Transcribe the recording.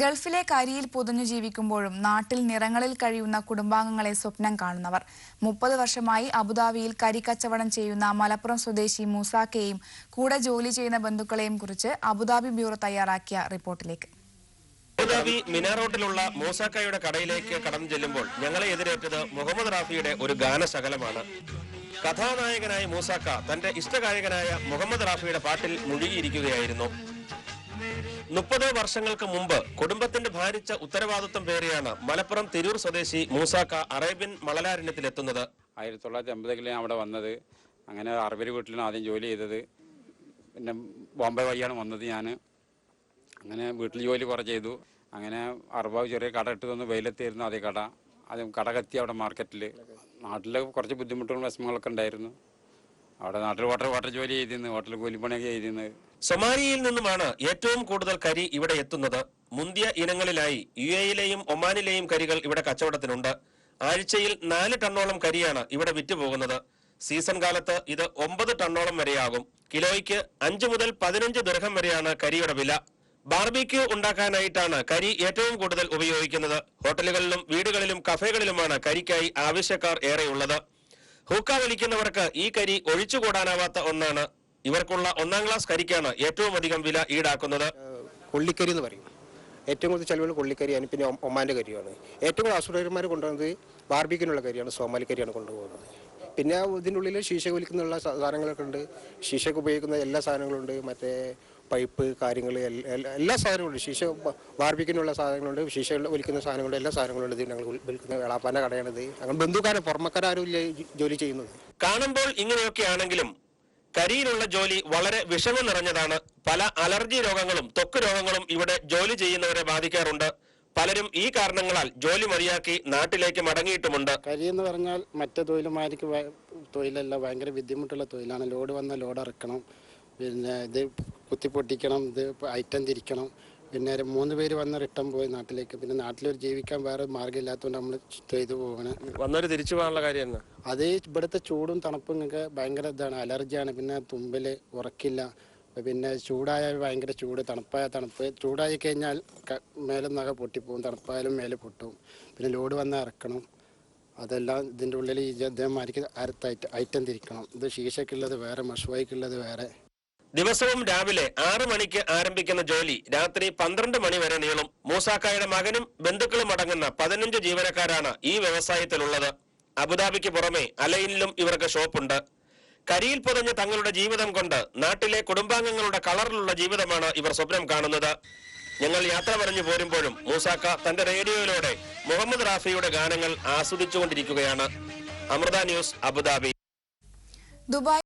ഗൾഫിലെ കരിയിൽ പുതഞ്ഞു ജീവിക്കുമ്പോഴും നാട്ടിൽ നിറങ്ങളിൽ കഴിയുന്ന കുടുംബാംഗങ്ങളെ സ്വപ്നം കാണുന്നവർ 30 വർഷമായി അബുദാബിയിൽ കരിക്കച്ചവടം ചെയ്യുന്ന മലപ്പുറം സ്വദേശി മൂസാക്കയെയും കൂടെ ജോലി ചെയ്യുന്ന ബന്ധുക്കളെയും കുറിച്ച് അബുദാബി ബ്യൂറോ തയ്യാറാക്കിയ റിപ്പോർട്ടിലേക്ക്. അബുദാബി മിനാർ റോഡിലുള്ള മൂസാക്കയുടെ കടയിലേക്ക് കടന്നു ചെല്ലുമ്പോൾ ഞങ്ങളെ എതിരേറ്റത് മുഹമ്മദ് റാഫിയുടെ ഒരു ഗാനശകലമാണ്. കഥാനായകനായ മൂസാക്ക തന്റെ ഇഷ്ടഗായകനായ മുഹമ്മദ് റാഫിയുടെ പാട്ടിൽ മുഴുകിയിരിക്കുകയായിരുന്നു. 30 വർഷങ്ങൾക്ക് മുമ്പ് കുടുംബത്തിന്റെ ഭാരിച്ച ഉത്തരവാദിത്വം പേരെയാണ് മലപ്പുറം തിരൂർ സ്വദേശി മൂസാക്ക അറേബ്യൻ മണലാരണ്യത്തിലെത്തുന്നത്. 1980 അവിടെ വന്നത്. അങ്ങനെ അറബി വീട്ടിലാണ് ആദ്യം ജോലി ചെയ്തത്. പിന്നെ ബോംബെ വഴിയാണ് വന്നത്. ഞാൻ അങ്ങനെ വീട്ടിൽ ജോലി കുറേ ചെയ്തു. അങ്ങനെ അറബാവ് ചെറിയ കട ഇട്ട് തന്നു. വെയിലെത്തിയായിരുന്നു അതേ കട. ആദ്യം കട കത്തി അവിടെ മാർക്കറ്റിൽ. നാട്ടിൽ കുറച്ച് ബുദ്ധിമുട്ടുകളും വിഷമങ്ങളൊക്കെ ഉണ്ടായിരുന്നു. അവിടെ നാട്ടിൽ വാട്ടർ ജോലി ചെയ്തിരുന്നു. ഹോട്ടൽ കൂലിപ്പണിയൊക്കെ ചെയ്തിരുന്നത്. സൊമാലിയയിൽ നിന്നുമാണ് ഏറ്റവും കൂടുതൽ കരി ഇവിടെ എത്തുന്നത്. മുന്തിയ ഇനങ്ങളിലായി UAE-യിലെയും ഒമാനിലെയും കരികൾ ഇവിടെ കച്ചവടത്തിനുണ്ട്. ആഴ്ചയിൽ 4 ടണ്ണോളം കരിയാണ് ഇവിടെ വിറ്റുപോകുന്നത്. സീസൺ കാലത്ത് ഇത് 9 ടണ്ണോളം വരെയാകും. കിലോയ്ക്ക് 5 മുതൽ 15 ദിർഹം വരെയാണ് കരിയുടെ വില. ബാർബിക്യൂ ഉണ്ടാക്കാനായിട്ടാണ് കരി ഏറ്റവും കൂടുതൽ ഉപയോഗിക്കുന്നത്. ഹോട്ടലുകളിലും വീടുകളിലും കഫേകളിലുമാണ് കരിക്കായി ആവശ്യക്കാർ ഏറെയുള്ളത്. ഹൂക്ക വലിക്കുന്നവർക്ക് ഈ കരി ഒഴിച്ചുകൂടാനാവാത്ത ഒന്നാണ്. ഇവർക്കുള്ള 1-ാം ക്ലാസ് കരിക്കാണ് ഏറ്റവും അധികം വില ഈടാക്കുന്നത്. കൊള്ളിക്കരി എന്ന് പറയും. ഏറ്റവും കൂടുതൽ ചെലവുകൾ കൊള്ളിക്കരിയാണ്. പിന്നെ ഒമാൻ്റെ കരിയാണ്. ഏറ്റവും കൂടുതൽ അസുരന്മാർ കൊണ്ടുവന്നത് ബാർബിക്കിനുള്ള കരിയാണ്, സോമാലി കരിയാണ് കൊണ്ടുപോകുന്നത്. പിന്നെ ഇതിൻ്റെ ഉള്ളിൽ ശീശ വലിക്കുന്നുള്ള സാധനങ്ങളൊക്കെ ഉണ്ട്. ശീശയ്ക്ക് ഉപയോഗിക്കുന്ന എല്ലാ സാധനങ്ങളുണ്ട്. മറ്റേ പൈപ്പ് കാര്യങ്ങൾ എല്ലാ സാധനങ്ങളുണ്ട്. ശീശ ബാർബിക്കിനുള്ള സാധനങ്ങളുണ്ട്. ശീശ വലിക്കുന്ന സാധനങ്ങളുണ്ട്. എല്ലാ സാധനങ്ങളുണ്ട്. ഇത് ഞങ്ങൾ വിൽക്കുന്ന വേളാപ്പാൻ്റെ കടയാണിത്. അങ്ങനെ ബന്ധുക്കാരും പുറമക്കാരും ഇല്ല ജോലി ചെയ്യുന്നത്. കാണുമ്പോൾ ഇങ്ങനെയൊക്കെ ആണെങ്കിലും കരിയിലുള്ള ജോലി വളരെ വിഷമം നിറഞ്ഞതാണ്. പല അലർജി രോഗങ്ങളും ത്വക്ക് രോഗങ്ങളും ഇവിടെ ജോലി ചെയ്യുന്നവരെ ബാധിക്കാറുണ്ട്. പലരും ഈ കാരണങ്ങളാൽ ജോലി മതിയാക്കി നാട്ടിലേക്ക് മടങ്ങിയിട്ടുമുണ്ട്. കരി എന്ന് പറഞ്ഞാൽ മറ്റു തൊഴിലുമാർക്ക് തൊഴിലല്ല, ഭയങ്കര ബുദ്ധിമുട്ടുള്ള തൊഴിലാണ്. ലോഡ് വന്നാൽ ലോഡ് ഇറക്കണം, പിന്നെ ഇത് കുത്തിപ്പൊട്ടിക്കണം, ഇത് ഐറ്റം തിരിക്കണം. പിന്നെ 3 പേര് വന്ന് റിട്ടേൺ പോയി നാട്ടിലേക്ക്. പിന്നെ നാട്ടിലൊരു ജീവിക്കാൻ വേറെ മാർഗ്ഗമില്ലാത്തതുകൊണ്ട് നമ്മൾ ചെയ്തു പോകണം. വന്നൊരു തിരിച്ചു പോകാനുള്ള കാര്യം അത് ഇവിടുത്തെ ചൂടും തണുപ്പും ഒക്കെ ഭയങ്കര ഇതാണ്, അലർജിയാണ്. പിന്നെ തുമ്പൽ ഉറക്കില്ല. പിന്നെ ചൂടായാൽ ഭയങ്കര ചൂട്, തണുപ്പായ തണുപ്പ്. ചൂടായി കഴിഞ്ഞാൽ മേലെ നഖ പൊട്ടിപ്പോവും, തണുപ്പായാലും മേലെ പൊട്ടും. പിന്നെ ലോഡ് വന്നാൽ ഇറക്കണം. അതെല്ലാം ഇതിൻ്റെ ഉള്ളിൽ ഇതേമാതിരിക്ക് ഐറ്റം തിരിക്കണം. ഇത് ശീശയ്ക്കുള്ളത് വേറെ, മഷുവായിക്കുള്ളത് വേറെ. ദിവസവും രാവിലെ 6 മണിക്ക് ആരംഭിക്കുന്ന ജോലി രാത്രി 12 മണി വരെ നീളും. മൂസാക്കയുടെ മകനും ബന്ധുക്കളും അടങ്ങുന്ന 15 ജീവനക്കാരാണ് ഈ വ്യവസായത്തിലുള്ളത്. അബുദാബിക്ക് പുറമെ അലൈനിലും ഇവർക്ക് ഷോപ്പുണ്ട്. കരിയിൽ പൊതഞ്ഞ തങ്ങളുടെ ജീവിതം കൊണ്ട് നാട്ടിലെ കുടുംബാംഗങ്ങളുടെ കളറിലുള്ള ജീവിതമാണ് ഇവർ സ്വപ്നം കാണുന്നത്. ഞങ്ങൾ യാത്ര പറഞ്ഞു പോരുമ്പോഴും മൂസാക്ക തന്റെ റേഡിയോയിലൂടെ മുഹമ്മദ് റാഫിയുടെ ഗാനങ്ങൾ ആസ്വദിച്ചുകൊണ്ടിരിക്കുകയാണ്. Amrita news, Abu Dhabi. ദുബായ്